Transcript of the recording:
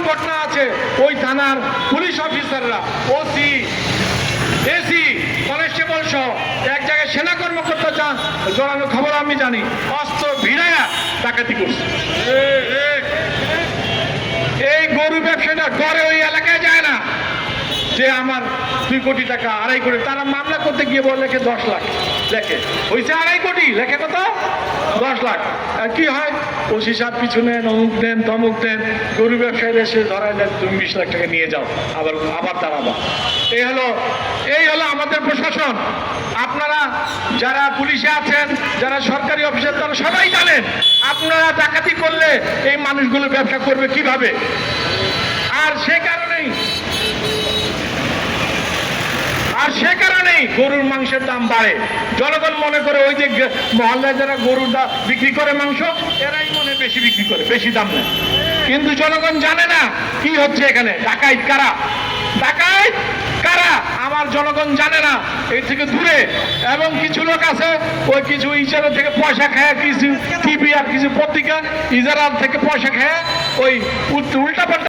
ঘটনা আছে, ওই থানার পুলিশ অফিসাররা, ওসি, এসি, কনস্টেবল সহ এক জায়গায় সেনা কর্মকর্তা জড়ানো খবর আমি জানি, অস্ত্র ভিড়াইয়া ডাকাতি করছে। এই গরু ব্যবসাটা করে ওই এলাকায় যায় না যে আমার 2 কোটি টাকা, 2.5 কোটি, তারা মামলা করতে গিয়ে বলে লেখে 10 লাখ, লেখে হয়েছে 2.5 কোটি, লেখে কত 10 লাখ। আর কি হয়, ওসি সাহেব পিছু নেন, অমুক দেন, তমুক দেন, গরু ব্যবসায়ীরা এসে ধরাই দেন, তুমি 20 লাখ টাকা নিয়ে যাও, আবার দাঁড়াবা। এই হলো আমাদের প্রশাসন। আপনারা যারা পুলিশে আছেন, যারা সরকারি অফিসার, তারা সবাই জানেন আপনারা ডাকাতি করলে এই মানুষগুলো ব্যবসা করবে কিভাবে। আর সে কারণেই গরুর মাংসের দাম বাড়ে। জনগণ মনে করে ওই যে মহল্লায় যারা গরুর বিক্রি করে মাংস, এরাই মনে বেশি বিক্রি করে, বেশি দাম নেয়। কিন্তু জনগণ জানে না কি হচ্ছে এখানে। ডাকাইত কারা আমার জনগণ জানে না, এই থেকে দূরে। এবং কিছু লোক আছে ওই কিছু ইজারা থেকে পয়সা খায়, কিছু টিভি আর কিছু পত্রিকা ইজারা থেকে পয়সা খায়, ওই উল্টা পাল্টা